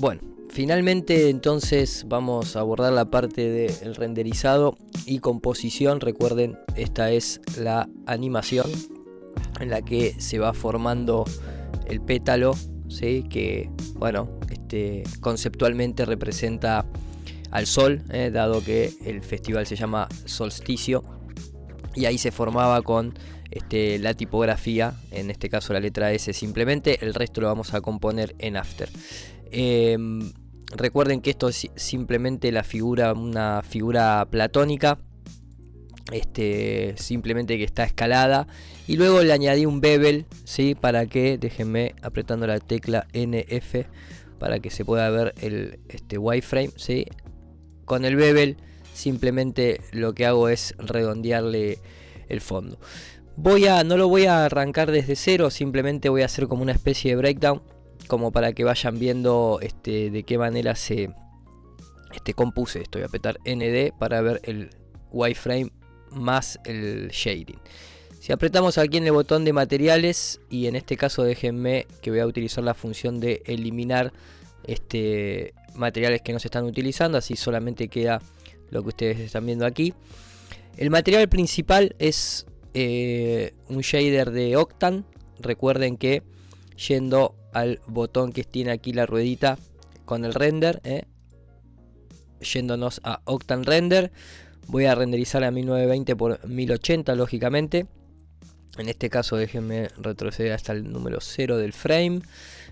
Bueno, finalmente entonces vamos a abordar la parte del renderizado y composición. Recuerden, esta es la animación en la que se va formando el pétalo, ¿sí? Que bueno, conceptualmente representa al sol, dado que el festival se llama Solsticio, y ahí se formaba con la tipografía, en este caso la letra S simplemente. El resto lo vamos a componer en After. Recuerden que esto es simplemente una figura platónica, simplemente que está escalada, y luego le añadí un bevel, ¿sí? Para que, déjenme apretando la tecla NF para que se pueda ver el wireframe, ¿sí? Con el bevel simplemente lo que hago es redondearle el fondo. No lo voy a arrancar desde cero, simplemente voy a hacer como una especie de breakdown, como para que vayan viendo de qué manera se compuse esto. Voy a apretar ND para ver el wireframe más el shading. Si apretamos aquí en el botón de materiales, y en este caso déjenme que voy a utilizar la función de eliminar materiales que no se están utilizando, así solamente queda lo que ustedes están viendo aquí. El material principal es un shader de Octane. Recuerden que yendo al botón que tiene aquí la ruedita con el render, yéndonos a Octane Render, voy a renderizar a 1920 por 1080 lógicamente. En este caso déjenme retroceder hasta el número 0 del frame.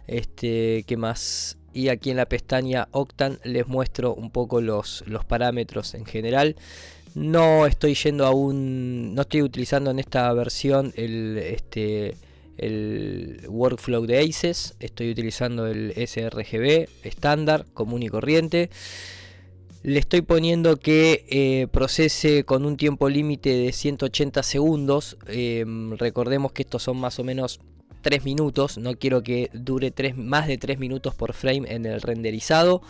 ¿Qué más? Y aquí en la pestaña Octane les muestro un poco los parámetros en general. No estoy utilizando en esta versión el workflow de ACES. Estoy utilizando el sRGB estándar, común y corriente. Le estoy poniendo que procese con un tiempo límite de 180 segundos. Recordemos que estos son más o menos 3 minutos. No quiero que dure más de 3 minutos por frame en el renderizado,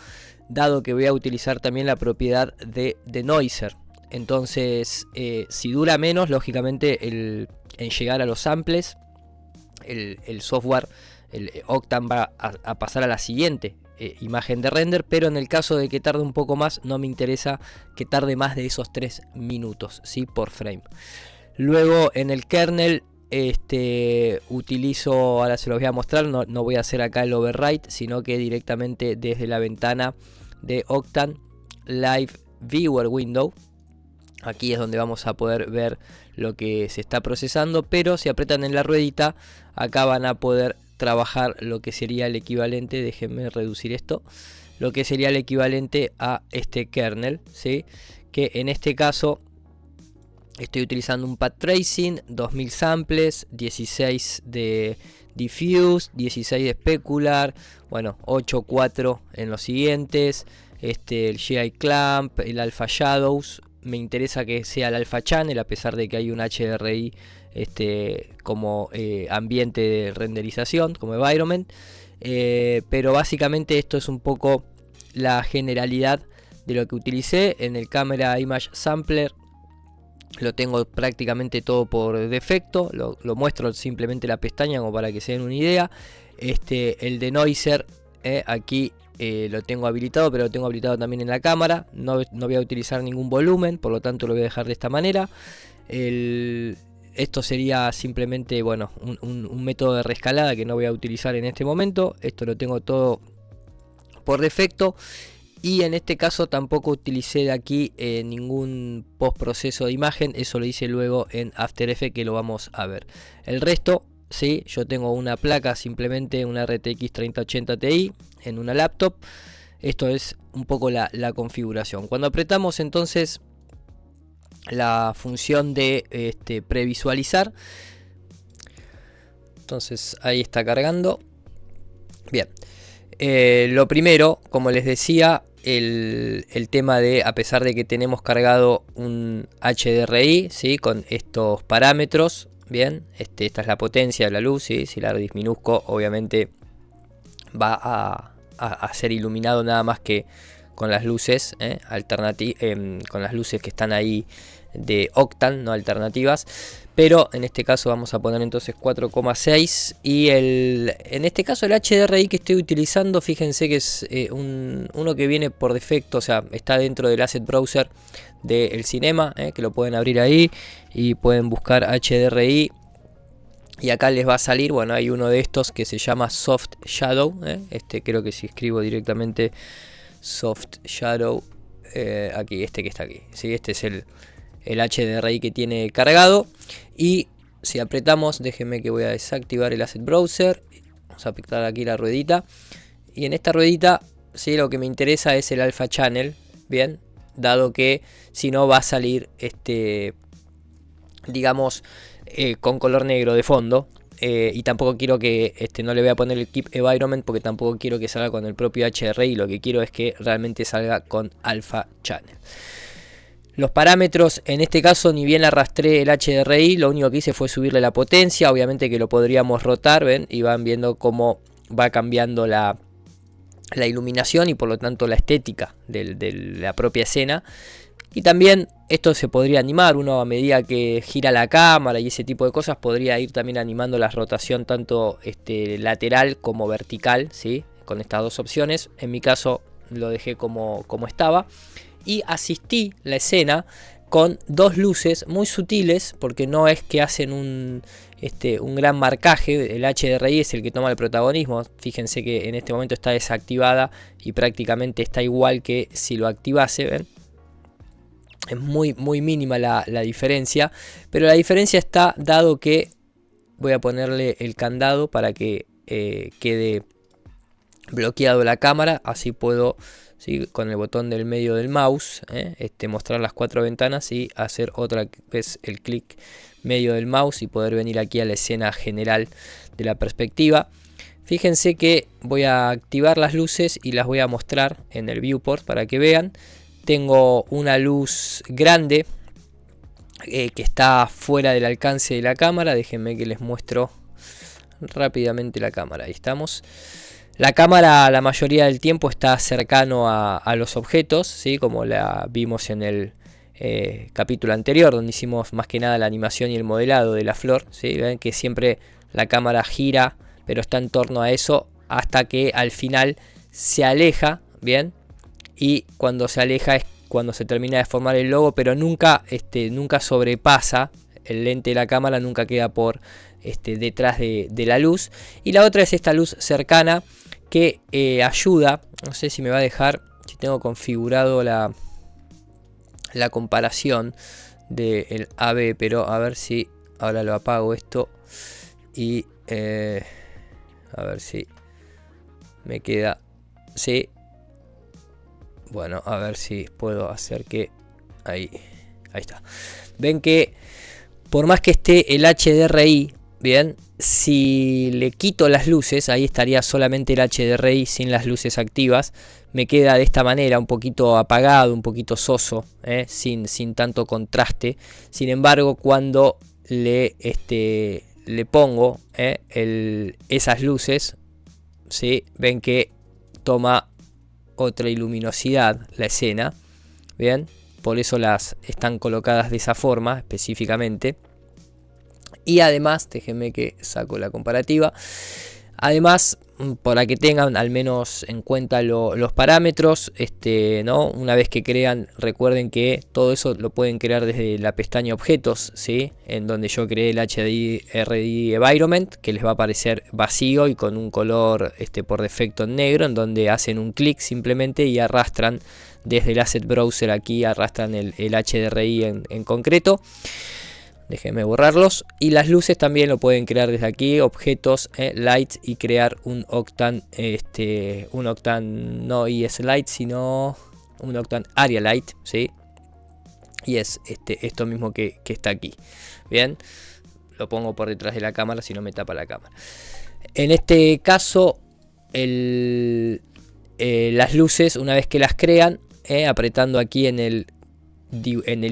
dado que voy a utilizar también la propiedad de denoiser. Entonces, si dura menos, lógicamente en llegar a los samples, el software, el Octane va a pasar a la siguiente imagen de render, pero en el caso de que tarde un poco más, no me interesa que tarde más de esos 3 minutos, ¿sí? Por frame. Luego en el kernel utilizo, ahora se los voy a mostrar, no voy a hacer acá el overwrite, sino que directamente desde la ventana de Octane Live Viewer Window, aquí es donde vamos a poder ver lo que se está procesando, pero si apretan en la ruedita, acá van a poder trabajar lo que sería el equivalente, déjenme reducir esto, lo que sería el equivalente a este kernel, ¿sí? Que en este caso estoy utilizando un path tracing, 2000 samples, 16 de diffuse, 16 de specular, bueno, 8.4 en los siguientes, el GI clamp, el alpha shadows. Me interesa que sea el alpha channel, a pesar de que hay un HDRI como ambiente de renderización, como environment, pero básicamente esto es un poco la generalidad de lo que utilicé. En el Camera Image Sampler lo tengo prácticamente todo por defecto, lo muestro simplemente la pestaña como para que se den una idea. El denoiser aquí lo tengo habilitado, pero lo tengo habilitado también en la cámara. No voy a utilizar ningún volumen, por lo tanto lo voy a dejar de esta manera. Esto sería simplemente, bueno, un método de reescalada que no voy a utilizar en este momento. Esto lo tengo todo por defecto. Y en este caso tampoco utilicé de aquí ningún postproceso de imagen. Eso lo hice luego en After Effects, que lo vamos a ver. El resto, sí, yo tengo una placa, simplemente una RTX 3080 Ti en una laptop. Esto es un poco la configuración. Cuando apretamos entonces la función de previsualizar, entonces ahí está cargando. Bien, lo primero, como les decía, el tema de, a pesar de que tenemos cargado un HDRI, ¿sí? Con estos parámetros, bien, esta es la potencia de la luz, ¿sí? Si la disminuzco, obviamente va a ser iluminado nada más que las luces con las luces que están ahí de Octane, no alternativas. Pero en este caso vamos a poner entonces 4,6 y en este caso el HDRI que estoy utilizando, fíjense que es uno que viene por defecto, o sea, está dentro del Asset Browser del Cinema, que lo pueden abrir ahí y pueden buscar HDRI y acá les va a salir, bueno, hay uno de estos que se llama Soft Shadow, creo que si escribo directamente Soft Shadow, aquí, que está aquí, ¿sí? Este es el HDRI que tiene cargado. Y si apretamos, déjenme que voy a desactivar el Asset Browser, vamos a aplicar aquí la ruedita y en esta ruedita, ¿sí? Lo que me interesa es el Alpha Channel, bien, dado que si no va a salir digamos con color negro de fondo. Y tampoco quiero que no le voy a poner el Keep Environment porque tampoco quiero que salga con el propio HDRI. Lo que quiero es que realmente salga con Alpha Channel. Los parámetros, en este caso ni bien arrastré el HDRI, lo único que hice fue subirle la potencia. Obviamente que lo podríamos rotar, ven, y van viendo cómo va cambiando la iluminación y por lo tanto la estética de la propia escena. Y también esto se podría animar, uno a medida que gira la cámara y ese tipo de cosas podría ir también animando la rotación tanto lateral como vertical, ¿sí? Con estas dos opciones. En mi caso lo dejé como estaba. Y asistí la escena con dos luces muy sutiles, porque no es que hacen un gran marcaje. El HDRI es el que toma el protagonismo. Fíjense que en este momento está desactivada y prácticamente está igual que si lo activase, ¿ven? Es muy mínima la diferencia, pero la diferencia está dado que voy a ponerle el candado para que quede bloqueado la cámara, así puedo, ¿sí? Con el botón del medio del mouse, mostrar las 4 ventanas y hacer otra vez el clic medio del mouse y poder venir aquí a la escena general de la perspectiva. Fíjense que voy a activar las luces y las voy a mostrar en el viewport para que vean. Tengo una luz grande que está fuera del alcance de la cámara. Déjenme que les muestro rápidamente la cámara. Ahí estamos. La cámara la mayoría del tiempo está cercano a los objetos, ¿sí? Como la vimos en el capítulo anterior, donde hicimos más que nada la animación y el modelado de la flor, ¿sí? Ven que siempre la cámara gira, pero está en torno a eso hasta que al final se aleja, ¿bien? Y cuando se aleja es cuando se termina de formar el logo, pero nunca sobrepasa el lente de la cámara, nunca queda por detrás de la luz. Y la otra es esta luz cercana que ayuda, no sé si me va a dejar, si tengo configurado la comparación del AB, pero a ver si ahora lo apago esto y a ver si me queda, sí. Bueno, a ver si puedo hacer que ahí está. Ven que por más que esté el HDRI, bien, si le quito las luces, ahí estaría solamente el HDRI sin las luces activas. Me queda de esta manera un poquito apagado, un poquito soso, sin tanto contraste. Sin embargo, cuando le pongo esas luces, ¿sí? Ven que toma otra iluminosidad la escena, bien, por eso las están colocadas de esa forma específicamente. Y además, déjenme que saco la comparativa. Además, para que tengan al menos en cuenta los parámetros, ¿no? Una vez que crean, recuerden que todo eso lo pueden crear desde la pestaña objetos, ¿sí? En donde yo creé el HDRI Environment, que les va a aparecer vacío y con un color por defecto en negro, en donde hacen un clic simplemente y arrastran desde el Asset Browser aquí, arrastran el HDRI en concreto. Déjenme borrarlos. Y las luces también lo pueden crear desde aquí, objetos, lights, y crear un Octane, un Octane no ES Light, sino un Octane Area Light, ¿sí? Y es esto mismo que está aquí. Bien, lo pongo por detrás de la cámara si no me tapa la cámara. En este caso, las luces, una vez que las crean, apretando aquí en el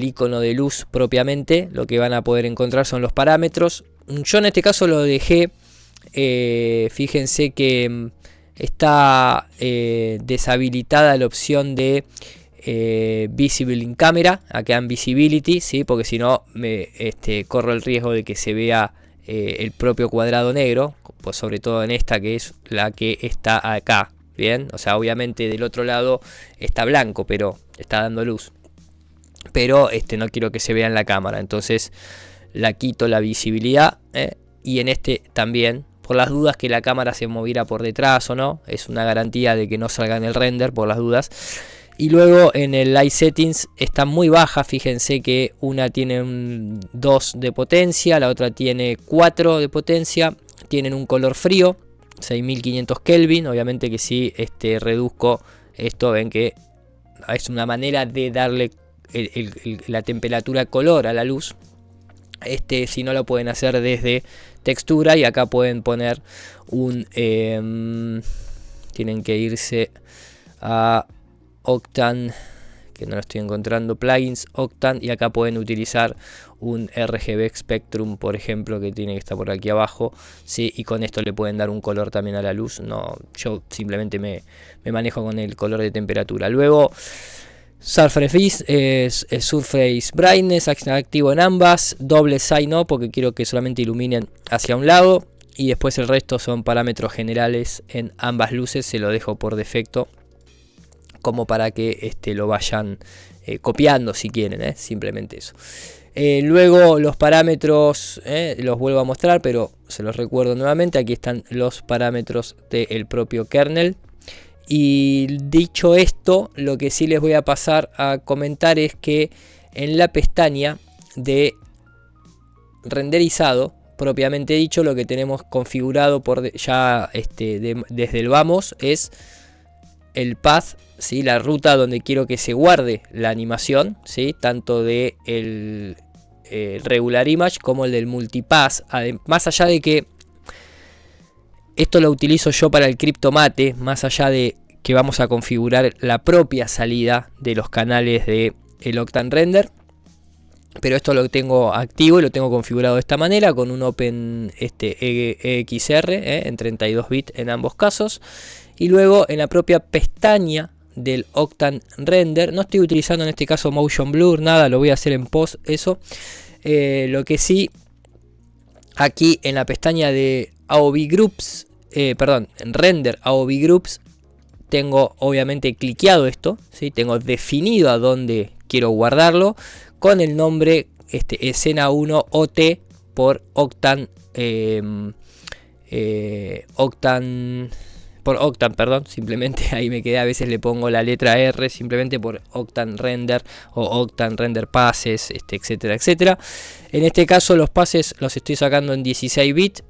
icono de luz propiamente, lo que van a poder encontrar son los parámetros. Yo en este caso lo dejé, fíjense que está deshabilitada la opción de Visible in Camera, acá en Visibility, ¿sí? Porque si no corro el riesgo de que se vea el propio cuadrado negro, pues sobre todo en esta que es la que está acá, bien, o sea, obviamente del otro lado está blanco, pero está dando luz, pero no quiero que se vea en la cámara, entonces la quito la visibilidad, y en este también, por las dudas que la cámara se moviera por detrás o no, es una garantía de que no salga en el render por las dudas. Y luego en el Light Settings está muy baja, fíjense que una tiene un 2 de potencia, la otra tiene 4 de potencia, tienen un color frío, 6500 Kelvin, obviamente que si reduzco esto, ven que es una manera de darle la temperatura color a la luz. Si no lo pueden hacer desde textura, y acá pueden poner un tienen que irse a Octane, que no lo estoy encontrando, plugins Octane, y acá pueden utilizar un RGB Spectrum, por ejemplo, que tiene que estar por aquí abajo, ¿sí? Y con esto le pueden dar un color también a la luz. No, yo simplemente me manejo con el color de temperatura. Luego Surface Brightness activo en ambas, doble sign no, porque quiero que solamente iluminen hacia un lado, y después el resto son parámetros generales en ambas luces, se lo dejo por defecto como para que lo vayan copiando si quieren, simplemente eso. Luego los parámetros los vuelvo a mostrar, pero se los recuerdo nuevamente, aquí están los parámetros del propio kernel. Y dicho esto, lo que sí les voy a pasar a comentar es que en la pestaña de renderizado, propiamente dicho, lo que tenemos configurado desde el vamos es el path, ¿sí? La ruta donde quiero que se guarde la animación, ¿sí? Tanto de el regular image como el del multipass. Más allá de que esto lo utilizo yo para el Cryptomate, más allá de que vamos a configurar la propia salida de los canales de el Octane Render, pero esto lo tengo activo y lo tengo configurado de esta manera con un Open EXR en 32 bits en ambos casos. Y luego en la propia pestaña del Octane Render, no estoy utilizando en este caso Motion Blur, nada, lo voy a hacer en post eso. Lo que sí, aquí en la pestaña de AOV Groups, en Render AOV Groups, tengo obviamente cliqueado esto, ¿sí? Tengo definido a dónde quiero guardarlo con el nombre escena 1 OT por Octane, perdón, simplemente ahí me quedé, a veces le pongo la letra R simplemente por Octane Render o Octane Render Passes, etcétera, etcétera. En este caso los pases los estoy sacando en 16 bits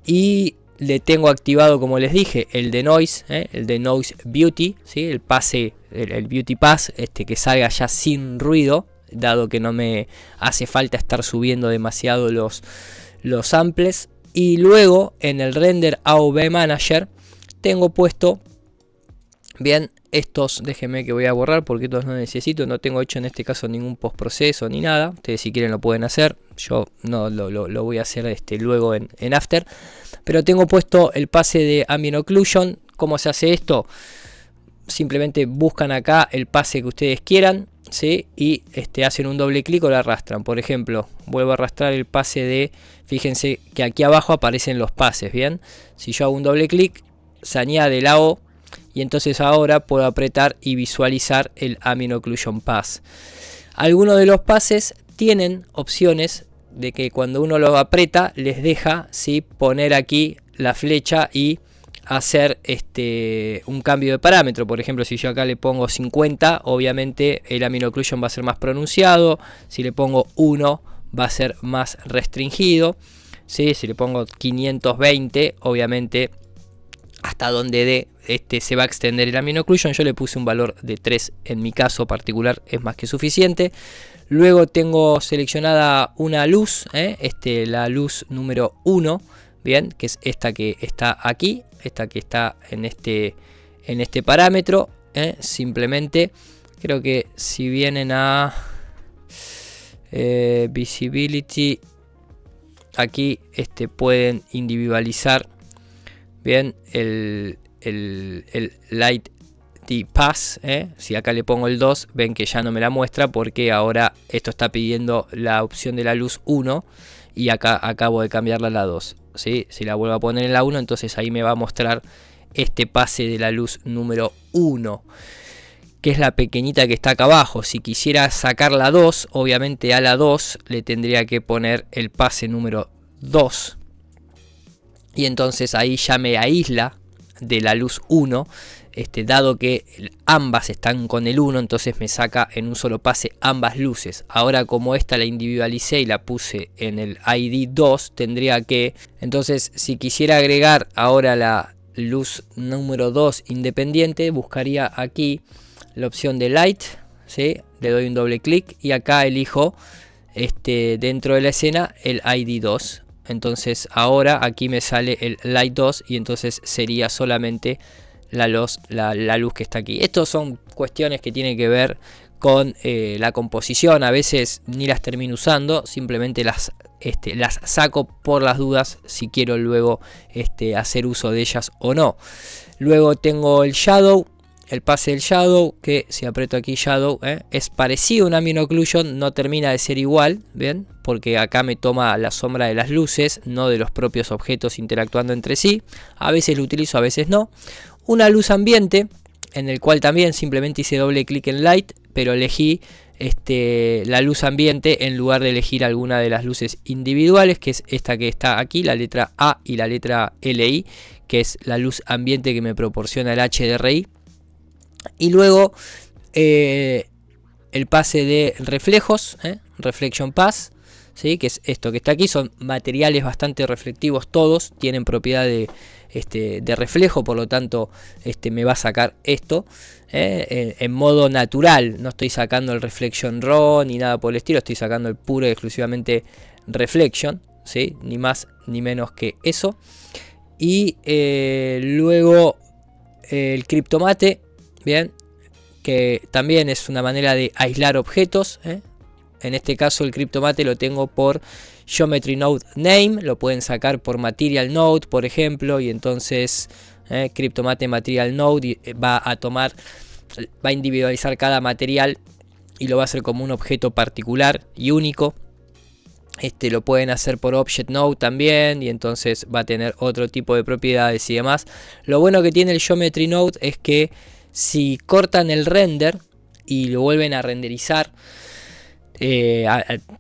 y le tengo activado, como les dije, el de Noise, el de Noise Beauty, ¿sí? El pase, el Beauty Pass, que salga ya sin ruido, dado que no me hace falta estar subiendo demasiado los samples. Y luego en el Render AOV Manager tengo puesto, bien, estos, déjenme que voy a borrar porque estos no necesito, no tengo hecho en este caso ningún postproceso ni nada. Ustedes si quieren lo pueden hacer, yo no lo voy a hacer luego en After. Pero tengo puesto el pase de Ambient Occlusion. ¿Cómo se hace esto? Simplemente buscan acá el pase que ustedes quieran, ¿sí? Y hacen un doble clic o lo arrastran. Por ejemplo, vuelvo a arrastrar el pase de... Fíjense que aquí abajo aparecen los pases, ¿bien? Si yo hago un doble clic, se añade la O. Y entonces ahora puedo apretar y visualizar el Ambient Occlusion Pass. Algunos de los pases tienen opciones de que cuando uno lo aprieta les deja, ¿sí? Poner aquí la flecha y hacer un cambio de parámetro. Por ejemplo, si yo acá le pongo 50, obviamente el Ambient Occlusion va a ser más pronunciado. Si le pongo 1 va a ser más restringido, ¿sí? Si le pongo 520, obviamente hasta donde se va a extender el Ambient Occlusion. Yo le puse un valor de 3, en mi caso particular es más que suficiente. Luego tengo seleccionada una luz, la luz número 1, bien, que es esta que está aquí, esta que está en este parámetro. Simplemente creo que si vienen a Visibility, aquí pueden individualizar bien, el Light Pass, si acá le pongo el 2, ven que ya no me la muestra porque ahora esto está pidiendo la opción de la luz 1 y acá acabo de cambiarla a la 2, ¿sí? Si la vuelvo a poner en la 1, entonces ahí me va a mostrar este pase de la luz número 1, que es la pequeñita que está acá abajo. Si quisiera sacar la 2, obviamente a la 2 le tendría que poner el pase número 2, y entonces ahí ya me aísla de la luz 1, dado que ambas están con el 1, entonces me saca en un solo pase ambas luces. Ahora, como esta la individualicé y la puse en el ID 2, tendría que, entonces si quisiera agregar ahora la luz número 2 independiente, buscaría aquí la opción de Light, ¿sí? Le doy un doble clic y acá elijo dentro de la escena el ID 2. Entonces ahora aquí me sale el Light 2 y entonces sería solamente la luz que está aquí. Estos son cuestiones que tienen que ver con la composición. A veces ni las termino usando, simplemente las saco por las dudas si quiero luego hacer uso de ellas o no. Luego tengo el Shadow, el pase del Shadow, que si aprieto aquí Shadow, es parecido a un Ambient Occlusion, no termina de ser igual, ¿bien? Porque acá me toma la sombra de las luces, no de los propios objetos interactuando entre sí. A veces lo utilizo, a veces no. Una luz ambiente, en el cual también simplemente hice doble clic en Light, pero elegí la luz ambiente en lugar de elegir alguna de las luces individuales, que es esta que está aquí, la letra A y la letra LI, que es la luz ambiente que me proporciona el HDRI. Y luego el pase de reflejos, Reflection Pass, ¿sí? Que es esto que está aquí. Son materiales bastante reflectivos todos, tienen propiedad de reflejo, por lo tanto me va a sacar esto en modo natural. No estoy sacando el Reflection Raw ni nada por el estilo, estoy sacando el puro y exclusivamente Reflection, ¿sí? Ni más ni menos que eso. Y luego el Cryptomate, bien, que también es una manera de aislar objetos. En este caso el Cryptomate lo tengo por Geometry Node Name, lo pueden sacar por Material Node, por ejemplo, y entonces Cryptomate Material Node va a individualizar cada material y lo va a hacer como un objeto particular y único. Lo pueden hacer por Object Node también, y entonces va a tener otro tipo de propiedades y demás. Lo bueno que tiene el Geometry Node es que si cortan el render y lo vuelven a renderizar,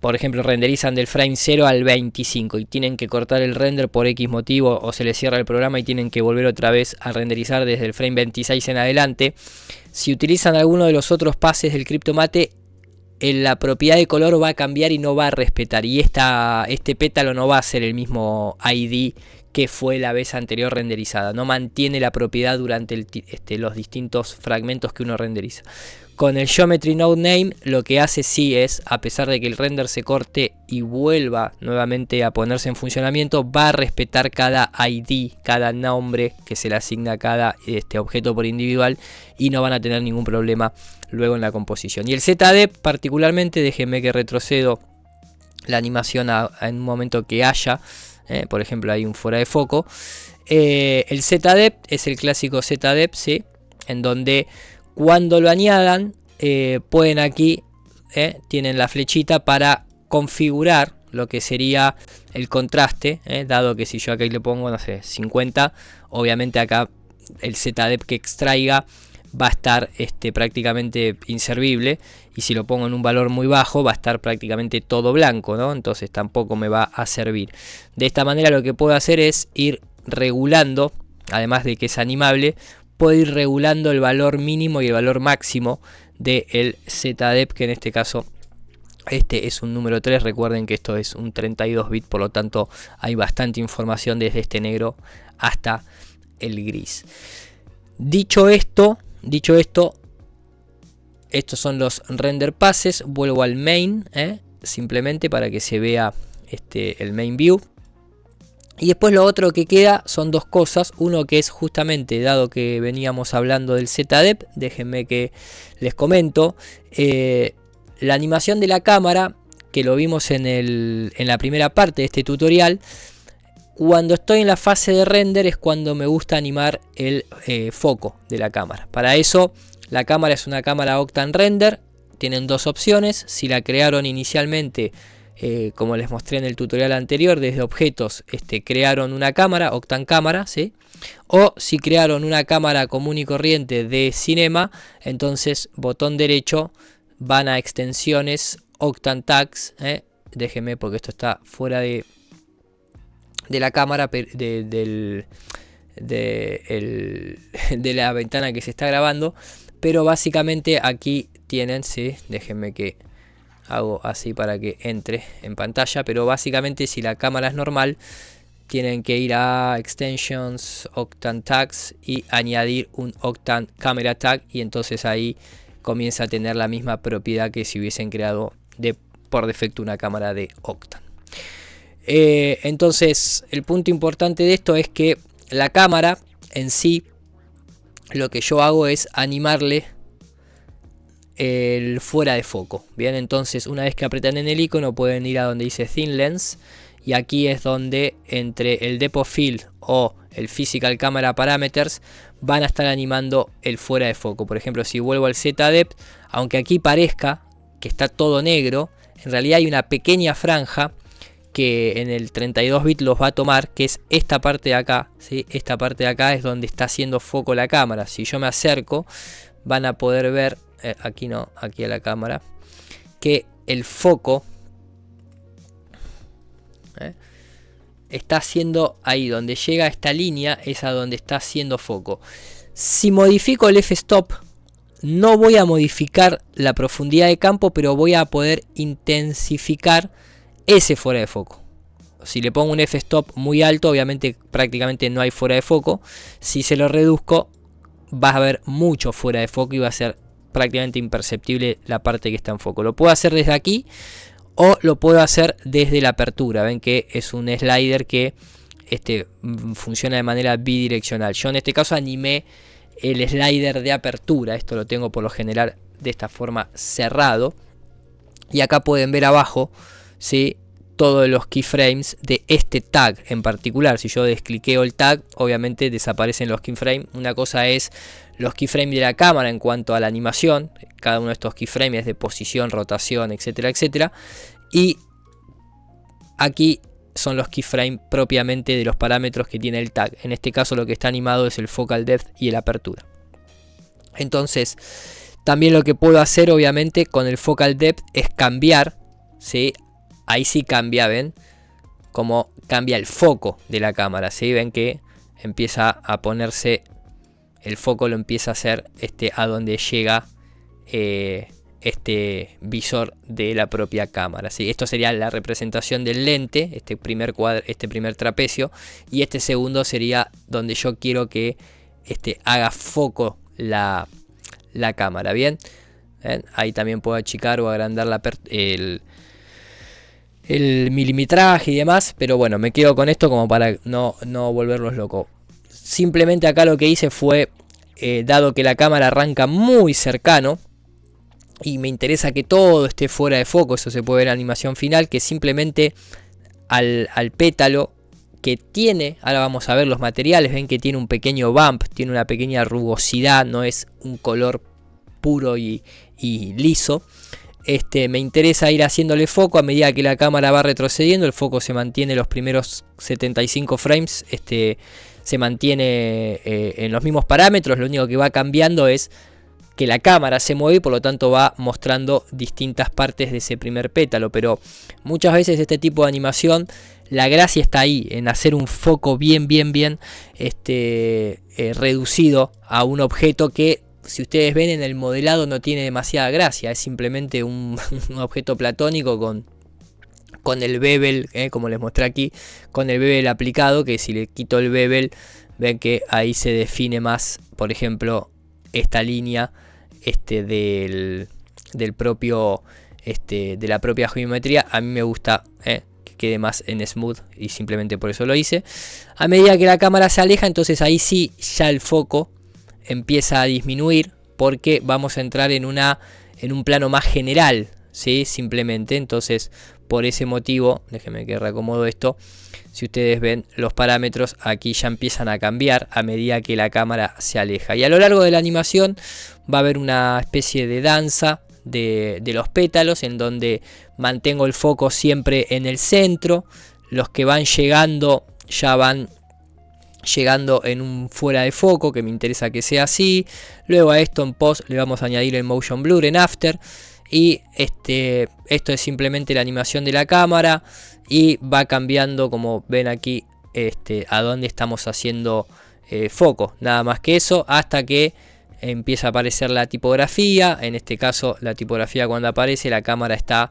por ejemplo renderizan del frame 0 al 25 y tienen que cortar el render por X motivo, o se les cierra el programa y tienen que volver otra vez a renderizar desde el frame 26 en adelante, si utilizan alguno de los otros pases del Cryptomate, la propiedad de color va a cambiar y no va a respetar, y este pétalo no va a ser el mismo ID que fue la vez anterior renderizada, no mantiene la propiedad durante los distintos fragmentos que uno renderiza. Con el Geometry Node Name lo que hace sí es, a pesar de que el render se corte y vuelva nuevamente a ponerse en funcionamiento, va a respetar cada ID, cada nombre que se le asigna a cada objeto por individual, y no van a tener ningún problema luego en la composición. Y el ZDEP particularmente, déjenme que retrocedo la animación en un momento que haya, por ejemplo hay un fuera de foco. El ZDEP es el clásico ZDEP, ¿sí? En donde cuando lo añadan pueden aquí, tienen la flechita para configurar lo que sería el contraste, dado que si yo acá le pongo, no sé, 50, obviamente acá el ZDEP que extraiga va a estar prácticamente inservible, y si lo pongo en un valor muy bajo va a estar prácticamente todo blanco, ¿no? Entonces tampoco me va a servir. De esta manera lo que puedo hacer es ir regulando, además de que es animable, puedo ir regulando el valor mínimo y el valor máximo del ZDEP, que en este caso es un número 3. Recuerden que esto es un 32 bit, por lo tanto hay bastante información desde este negro hasta el gris. Dicho esto, estos son los render passes. Vuelvo al main, simplemente para que se vea el main view. Y después lo otro que queda son dos cosas. Uno que es justamente, dado que veníamos hablando del ZDEP, déjenme que les comento. La animación de la cámara, que lo vimos en la primera parte de este tutorial. Cuando estoy en la fase de render es cuando me gusta animar el foco de la cámara. Para eso la cámara es una cámara Octane Render. Tienen dos opciones. Si la crearon inicialmente, como les mostré en el tutorial anterior, desde objetos crearon una cámara, Octane cámara, ¿sí? O si crearon una cámara común y corriente de cinema, entonces botón derecho, van a extensiones, Octane Tags, déjenme porque esto está fuera de la cámara, de la ventana que se está grabando, pero básicamente aquí tienen, ¿sí? Déjenme que hago así para que entre en pantalla, pero básicamente si la cámara es normal, tienen que ir a Extensions, Octane Tags y añadir un Octane Camera Tag, y entonces ahí comienza a tener la misma propiedad que si hubiesen creado por defecto una cámara de Octane. Entonces el punto importante de esto es que la cámara en sí, lo que yo hago es animarle el fuera de foco. Bien, entonces una vez que apretan en el icono pueden ir a donde dice Thin Lens, y aquí es donde entre el Depth of Field o el Physical Camera Parameters van a estar animando el fuera de foco. Por ejemplo, si vuelvo al Z-Depth, aunque aquí parezca que está todo negro, en realidad hay una pequeña franja que en el 32 bits los va a tomar, que es esta parte de acá, ¿sí? Esta parte de acá es donde está haciendo foco la cámara. Si yo me acerco, van a poder ver, aquí no, aquí a la cámara, que el foco está haciendo ahí, donde llega esta línea, es a donde está haciendo foco. Si modifico el f-stop, no voy a modificar la profundidad de campo, pero voy a poder intensificar ese fuera de foco. Si le pongo un f-stop muy alto, obviamente prácticamente no hay fuera de foco. Si se lo reduzco, va a haber mucho fuera de foco y va a ser prácticamente imperceptible la parte que está en foco. Lo puedo hacer desde aquí o lo puedo hacer desde la apertura. Ven que es un slider que funciona de manera bidireccional. Yo en este caso animé el slider de apertura. Esto lo tengo por lo general de esta forma cerrado. Y acá pueden ver abajo, ¿sí?, todos los keyframes de este tag en particular. Si yo descliqueo el tag, obviamente desaparecen los keyframes. Una cosa es los keyframes de la cámara en cuanto a la animación. Cada uno de estos keyframes es de posición, rotación, etcétera, etcétera. Y aquí son los keyframes propiamente de los parámetros que tiene el tag. En este caso lo que está animado es el focal depth y el apertura. Entonces, también lo que puedo hacer obviamente con el focal depth es cambiar, ¿sí? Ahí sí cambia, ven cómo cambia el foco de la cámara, ¿sí? Ven que empieza a ponerse, el foco lo empieza a hacer a donde llega este visor de la propia cámara, ¿sí? Esto sería la representación del lente, este primer trapecio, y este segundo sería donde yo quiero que haga foco la cámara. Bien, ¿ven? Ahí también puedo achicar o agrandar el milimetraje y demás, pero bueno, me quedo con esto como para no volverlos locos. Simplemente acá lo que hice fue, dado que la cámara arranca muy cercano y me interesa que todo esté fuera de foco, eso se puede ver en la animación final, que simplemente al pétalo que tiene, ahora vamos a ver los materiales, ven que tiene un pequeño bump, tiene una pequeña rugosidad, no es un color puro y liso. Me interesa ir haciéndole foco a medida que la cámara va retrocediendo. El foco se mantiene los primeros 75 frames, se mantiene en los mismos parámetros. Lo único que va cambiando es que la cámara se mueve y por lo tanto va mostrando distintas partes de ese primer pétalo. Pero muchas veces este tipo de animación, la gracia está ahí, en hacer un foco bien reducido a un objeto que, si ustedes ven en el modelado, no tiene demasiada gracia. Es simplemente un objeto platónico con el bevel, como les mostré aquí, con el bevel aplicado, que si le quito el bevel, ven que ahí se define más, por ejemplo, esta línea del propio de la propia geometría. A mí me gusta que quede más en smooth y simplemente por eso lo hice. A medida que la cámara se aleja, entonces ahí sí ya el foco empieza a disminuir, porque vamos a entrar en un plano más general, ¿sí? Simplemente, entonces por ese motivo, déjenme que reacomodo esto. Si ustedes ven, los parámetros aquí ya empiezan a cambiar a medida que la cámara se aleja. Y a lo largo de la animación va a haber una especie de danza de los pétalos, en donde mantengo el foco siempre en el centro. Los que van llegando ya van llegando en un fuera de foco, que me interesa que sea así. Luego a esto en post le vamos a añadir el motion blur en after. Y esto es simplemente la animación de la cámara. Y va cambiando, como ven aquí, a dónde estamos haciendo foco. Nada más que eso, hasta que empieza a aparecer la tipografía. En este caso, la tipografía, cuando aparece, la cámara está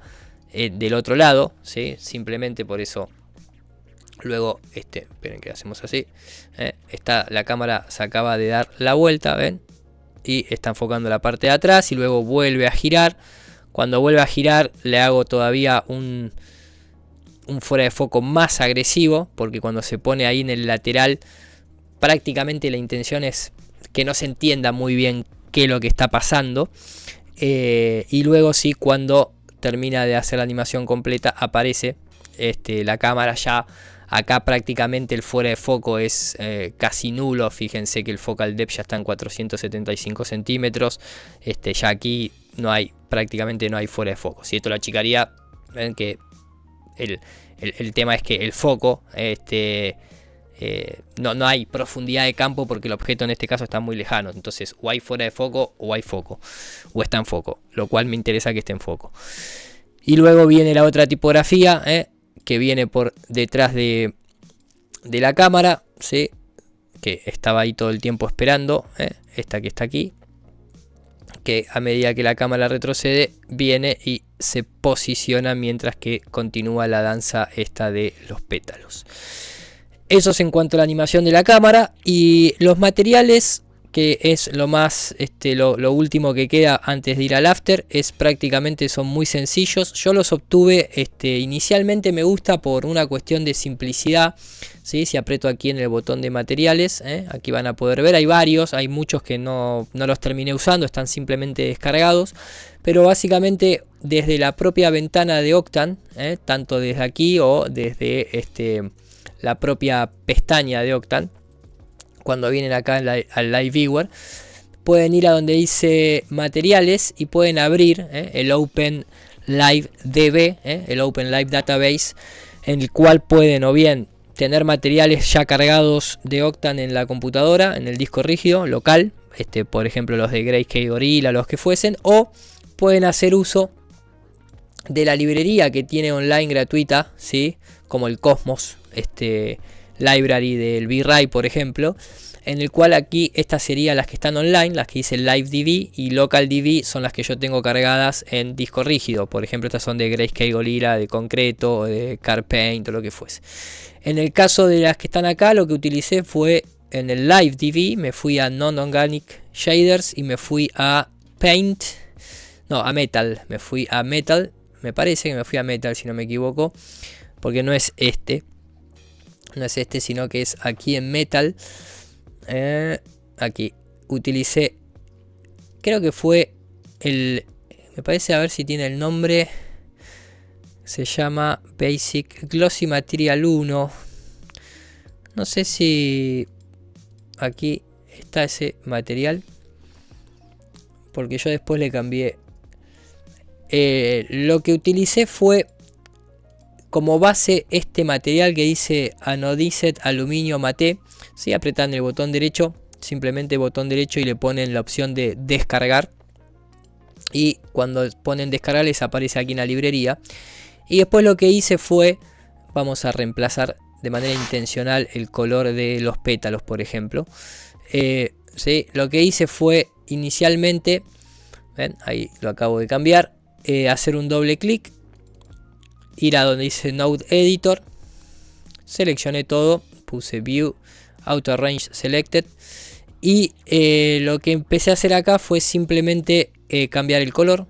del otro lado, ¿sí? Simplemente por eso. Luego, esperen que hacemos así. La cámara se acaba de dar la vuelta, ¿ven? Y está enfocando la parte de atrás y luego vuelve a girar. Cuando vuelve a girar le hago todavía un fuera de foco más agresivo, porque cuando se pone ahí en el lateral, prácticamente la intención es que no se entienda muy bien qué es lo que está pasando. Y luego sí, cuando termina de hacer la animación completa, aparece la cámara ya. Acá prácticamente el fuera de foco es casi nulo. Fíjense que el focal depth ya está en 475 centímetros. Ya aquí prácticamente no hay fuera de foco. Si esto lo achicaría, ven que el tema es que el foco, no hay profundidad de campo, porque el objeto en este caso está muy lejano. Entonces o hay fuera de foco o hay foco, o está en foco, lo cual me interesa que esté en foco. Y luego viene la otra tipografía, que viene por detrás de la cámara, ¿sí? Que estaba ahí todo el tiempo esperando, esta que está aquí, que a medida que la cámara retrocede viene y se posiciona mientras que continúa la danza esta de los pétalos. Eso es en cuanto a la animación de la cámara. Y los materiales, que es lo más lo último que queda antes de ir al after, son muy sencillos. Yo los obtuve, inicialmente me gusta por una cuestión de simplicidad, ¿sí? Si aprieto aquí en el botón de materiales, aquí van a poder ver, hay varios, hay muchos que no los terminé usando, están simplemente descargados, pero básicamente desde la propia ventana de Octane, tanto desde aquí o desde la propia pestaña de Octane, cuando vienen acá al Live Viewer, pueden ir a donde dice materiales y pueden abrir el Open Live DB, el Open Live Database, en el cual pueden o bien tener materiales ya cargados de Octane en la computadora, en el disco rígido local, por ejemplo los de Grayscale Gorilla, los que fuesen, o pueden hacer uso de la librería que tiene online gratuita, ¿sí? Como el Cosmos library del V-Ray, por ejemplo, en el cual aquí estas serían las que están online, las que dice LiveDB, y LocalDB son las que yo tengo cargadas en disco rígido. Por ejemplo, estas son de Grayscale Gorilla, de Concreto, de CarPaint o lo que fuese. En el caso de las que están acá, lo que utilicé fue en el LiveDB, me fui a Non-Organic Shaders y me fui a Paint, no, a Metal, me parece que me fui a Metal si no me equivoco, porque no es sino que es aquí en Metal. Aquí utilicé, creo que fue me parece, a ver si tiene el nombre, se llama Basic Glossy Material 1. No sé si aquí está ese material, porque yo después le cambié. Lo que utilicé fue como base este material que dice Anodized Aluminio Mate. ¿Sí? Apretan el botón derecho, simplemente botón derecho, y le ponen la opción de descargar. Y cuando ponen descargar les aparece aquí en la librería. Y después lo que hice fue, vamos a reemplazar de manera intencional el color de los pétalos, por ejemplo. ¿Sí? Lo que hice fue inicialmente, ¿ven? Ahí lo acabo de cambiar, hacer un doble clic, ir a donde dice Node Editor, seleccioné todo, puse View, Auto Range Selected, y lo que empecé a hacer acá fue simplemente cambiar el color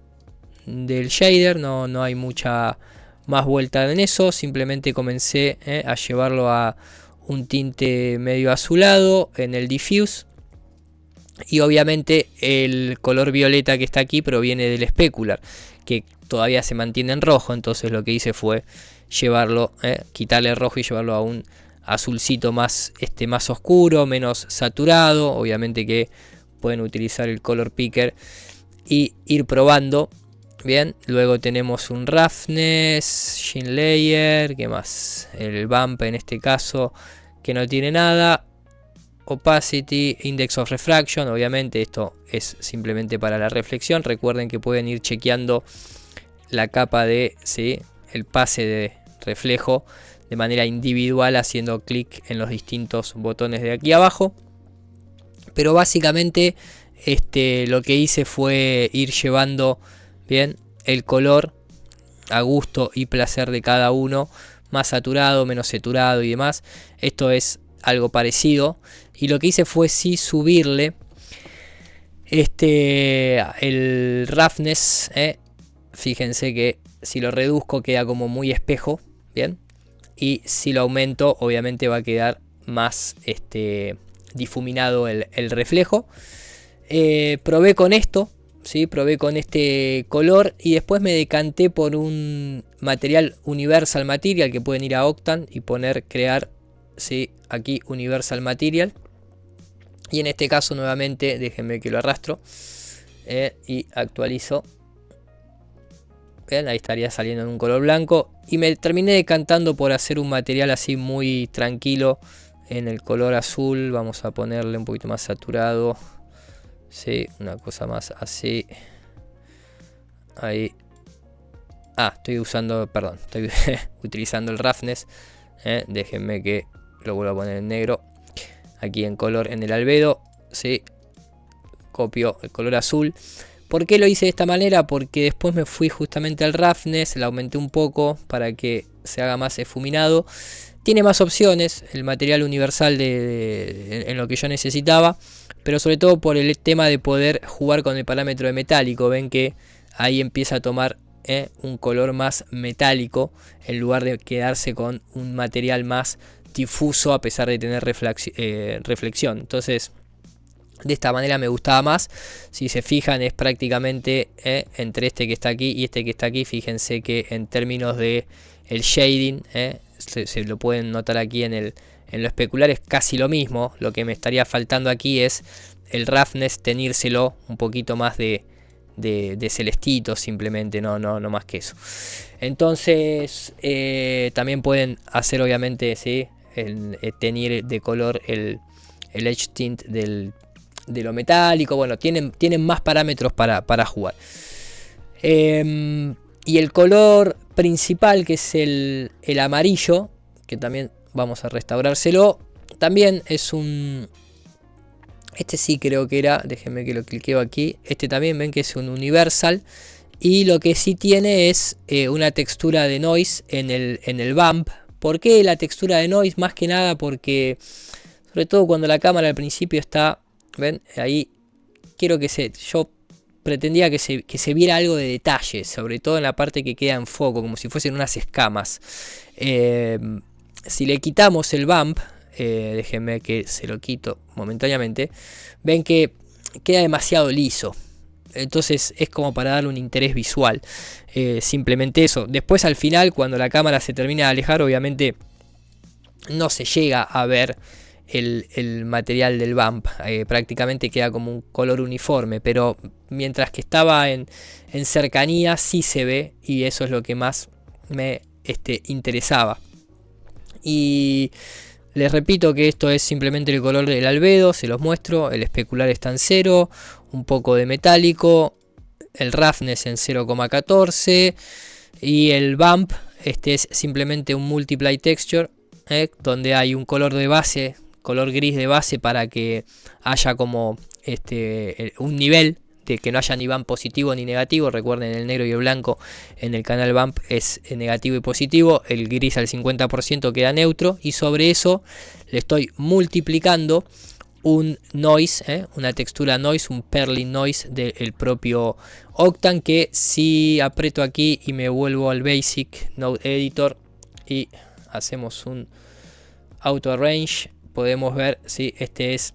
del shader. No hay mucha más vuelta en eso, simplemente comencé a llevarlo a un tinte medio azulado en el diffuse, Y obviamente el color violeta que está aquí proviene del specular, que todavía se mantiene en rojo. Entonces lo que hice fue llevarlo, quitarle el rojo y llevarlo a un azulcito más, más oscuro, menos saturado. Obviamente que pueden utilizar el color picker y ir probando. Bien, luego tenemos un roughness, sheen layer, ¿qué más? El bump en este caso que no tiene nada. Opacity, index of refraction, obviamente esto es simplemente para la reflexión. Recuerden que pueden ir chequeando la capa de, ¿sí?, el pase de reflejo de manera individual haciendo clic en los distintos botones de aquí abajo. Pero básicamente lo que hice fue ir llevando bien el color a gusto y placer de cada uno, más saturado, menos saturado y demás. Esto es algo parecido. Y lo que hice fue sí subirle el roughness. Fíjense que si lo reduzco queda como muy espejo. Bien. Y si lo aumento obviamente va a quedar más difuminado el reflejo. Probé con esto. ¿Sí? Probé con este color y después me decanté por un material Universal Material, que pueden ir a Octane y poner crear, ¿sí?, aquí Universal Material. Y en este caso nuevamente déjenme que lo arrastro y actualizo. Vean, ahí estaría saliendo en un color blanco. Y me terminé decantando por hacer un material así muy tranquilo en el color azul. Vamos a ponerle un poquito más saturado. Sí, una cosa más así. Ahí. Estoy utilizando el roughness. Déjenme que lo vuelva a poner en negro. Aquí en color en el albedo. Sí. Copio el color azul. ¿Por qué lo hice de esta manera? Porque después me fui justamente al roughness. La aumenté un poco para que se haga más esfuminado. Tiene más opciones. El material universal en lo que yo necesitaba. Pero sobre todo por el tema de poder jugar con el parámetro de metálico. Ven que ahí empieza a tomar un color más metálico. En lugar de quedarse con un material más difuso a pesar de tener reflexión. Entonces de esta manera me gustaba más. Si se fijan es prácticamente entre este que está aquí y este que está aquí. Fíjense que en términos de el shading se lo pueden notar aquí en lo especular, es casi lo mismo. Lo que me estaría faltando aquí es el roughness, tenírselo un poquito más de celestito, simplemente, no más que eso. Entonces también pueden hacer obviamente, ¿sí?, teñir de color el edge tint de lo metálico. Bueno, tienen más parámetros para jugar. Y el color principal, que es el amarillo, que también vamos a restaurárselo, también es un... Este sí creo que era, déjenme que lo cliqueo aquí. Este también ven que es un universal. Y lo que sí tiene es una textura de noise en el bump. ¿Por qué la textura de noise? Más que nada porque, sobre todo cuando la cámara al principio está, ven, ahí quiero yo pretendía que se viera algo de detalle, sobre todo en la parte que queda en foco, como si fuesen unas escamas. Si le quitamos el bump, déjenme que se lo quito momentáneamente, ven que queda demasiado liso. Entonces es como para darle un interés visual. Simplemente eso. Después al final, cuando la cámara se termina de alejar, obviamente no se llega a ver el material del bump. Prácticamente queda como un color uniforme. Pero mientras que estaba en cercanía sí se ve. Y eso es lo que más me interesaba. Y les repito que esto es simplemente el color del albedo. Se los muestro. El especular está en 0. Un poco de metálico. El roughness en 0,14. Y el bump, es simplemente un multiply texture, donde hay un color de base, color gris de base, para que haya como un nivel de que no haya ni bump positivo ni negativo. Recuerden, el negro y el blanco en el canal bump es negativo y positivo. El gris al 50% queda neutro. Y sobre eso le estoy multiplicando un noise, una textura noise, un perling noise del propio Octane, que si aprieto aquí y me vuelvo al Basic Node Editor y hacemos un Auto Arrange, podemos ver si este es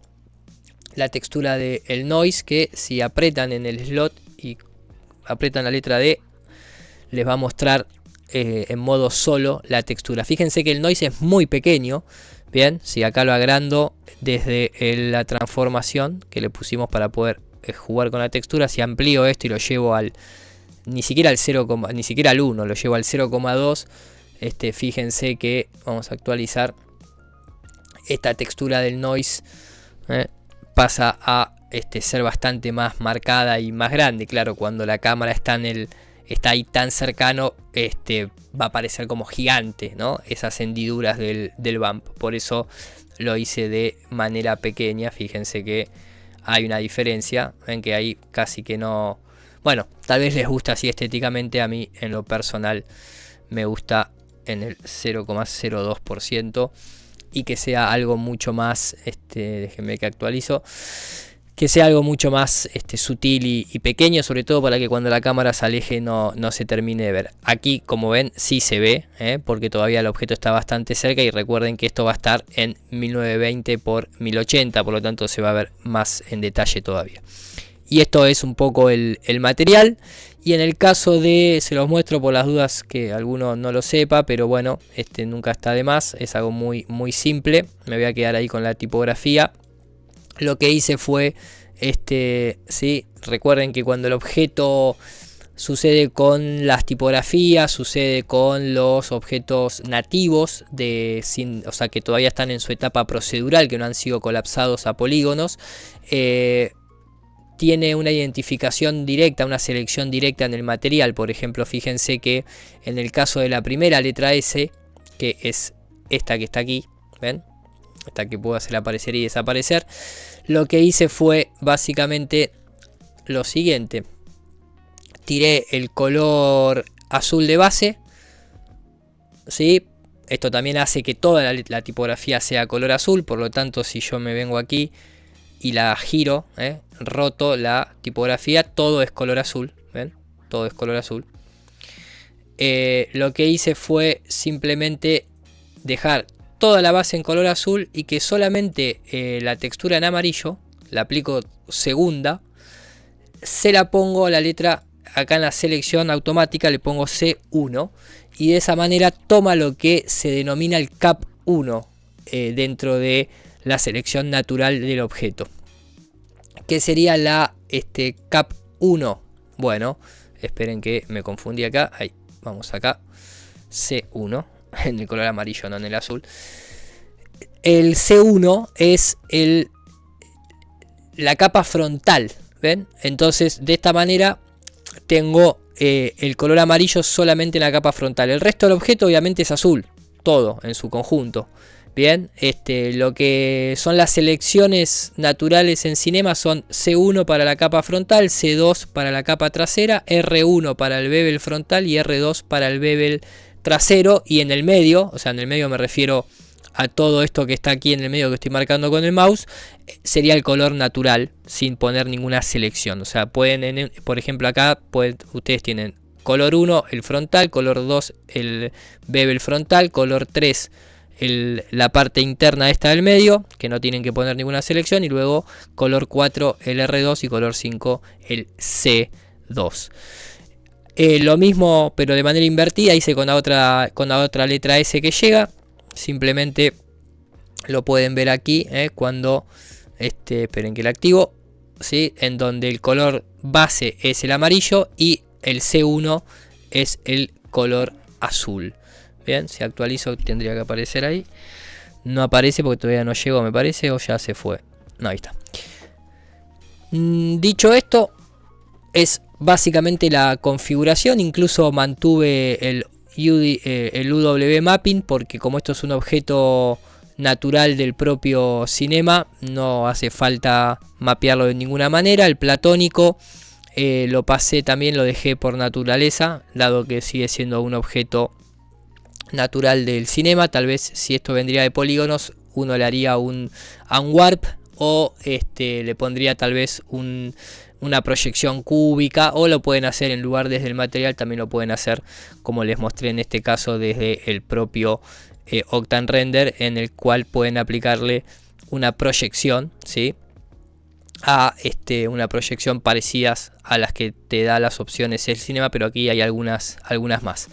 la textura del noise, que si apretan en el slot y apretan la letra D, les va a mostrar en modo solo la textura. Fíjense que el noise es muy pequeño. Bien, si acá lo agrando desde la transformación que le pusimos para poder jugar con la textura, si amplío esto y lo llevo al ni siquiera al 0, ni siquiera al 1, lo llevo al 0,2, fíjense que vamos a actualizar esta textura del noise, pasa a ser bastante más marcada y más grande. Claro, cuando la cámara está ahí tan cercano, va a parecer como gigante, ¿no? Esas hendiduras del bump. Por eso lo hice de manera pequeña. Fíjense que hay una diferencia. Ven que ahí casi que no... Bueno, tal vez les gusta así estéticamente. A mí en lo personal me gusta en el 0,02%. Y que sea algo mucho más... déjenme que actualizo. Que sea algo mucho más sutil y pequeño, sobre todo para que cuando la cámara se aleje no se termine de ver. Aquí, como ven, sí se ve, porque todavía el objeto está bastante cerca, y recuerden que esto va a estar en 1920 x 1080, por lo tanto se va a ver más en detalle todavía. Y esto es un poco el material. Y en el caso de, se los muestro por las dudas que alguno no lo sepa, pero bueno, nunca está de más, es algo muy, muy simple. Me voy a quedar ahí con la tipografía. Lo que hice fue, ¿sí? Recuerden que cuando el objeto sucede con las tipografías, sucede con los objetos nativos, o sea, que todavía están en su etapa procedural, que no han sido colapsados a polígonos, tiene una identificación directa, una selección directa en el material. Por ejemplo, fíjense que en el caso de la primera letra S, que es esta que está aquí, ¿ven? Esta que puedo hacer aparecer y desaparecer. Lo que hice fue básicamente lo siguiente. Tiré el color azul de base, ¿sí? Esto también hace que toda la tipografía sea color azul. Por lo tanto, si yo me vengo aquí y la giro, roto la tipografía, todo es color azul. ¿Ven? Todo es color azul. Lo que hice fue simplemente dejar toda la base en color azul y que solamente la textura en amarillo, la aplico segunda, se la pongo a la letra, acá en la selección automática le pongo C1, y de esa manera toma lo que se denomina el cap 1 dentro de la selección natural del objeto. ¿Qué sería la cap 1? Bueno, esperen que me confundí acá, ahí, vamos acá, C1. En el color amarillo, no en el azul. El C1 es la capa frontal, ¿ven? Entonces, de esta manera tengo el color amarillo solamente en la capa frontal. El resto del objeto obviamente es azul, todo en su conjunto. Bien, lo que son las selecciones naturales en Cinema son C1 para la capa frontal, C2 para la capa trasera, R1 para el bevel frontal y R2 para el bevel trasero. Y en el medio, o sea, en el medio me refiero a todo esto que está aquí en el medio que estoy marcando con el mouse, sería el color natural sin poner ninguna selección. O sea, pueden, por ejemplo, acá ustedes tienen color 1 el frontal, color 2 el bevel frontal, color 3 la parte interna esta del medio, que no tienen que poner ninguna selección, y luego color 4 el R2 y color 5 el C2. Lo mismo pero de manera invertida hice con la otra letra S que llega. Simplemente lo pueden ver aquí cuando esperen que la activo, ¿sí? En donde el color base es el amarillo y el C1 es el color azul. Bien, si actualizo tendría que aparecer ahí. No aparece porque todavía no llegó, me parece, o ya se fue. No, ahí está. Dicho esto, es básicamente la configuración. Incluso mantuve el UW mapping, porque como esto es un objeto natural del propio Cinema, no hace falta mapearlo de ninguna manera. El platónico lo pasé también, lo dejé por naturaleza, dado que sigue siendo un objeto natural del Cinema. Tal vez si esto vendría de polígonos, uno le haría un unwarp o le pondría tal vez una proyección cúbica, o lo pueden hacer en lugar desde el material, también lo pueden hacer como les mostré en este caso desde el propio Octane Render, en el cual pueden aplicarle una proyección, ¿sí? a una proyección parecidas a las que te da las opciones el Cinema, pero aquí hay algunas más.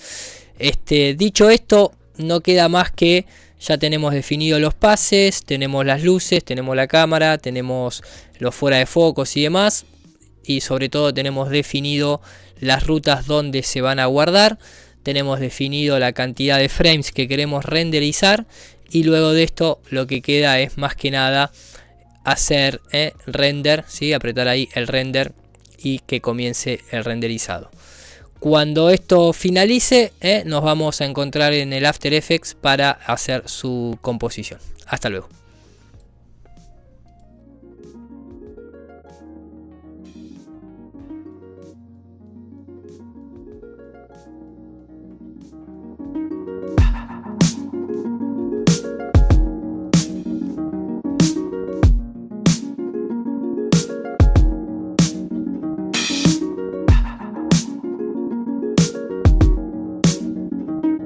Dicho esto, no queda más que ya tenemos definido los pases, tenemos las luces, tenemos la cámara, tenemos los fuera de focos y demás, y sobre todo tenemos definido las rutas donde se van a guardar, tenemos definido la cantidad de frames que queremos renderizar, y luego de esto lo que queda es más que nada hacer render, ¿sí? Apretar ahí el render y que comience el renderizado. Cuando esto finalice, nos vamos a encontrar en el After Effects para hacer su composición. Hasta luego.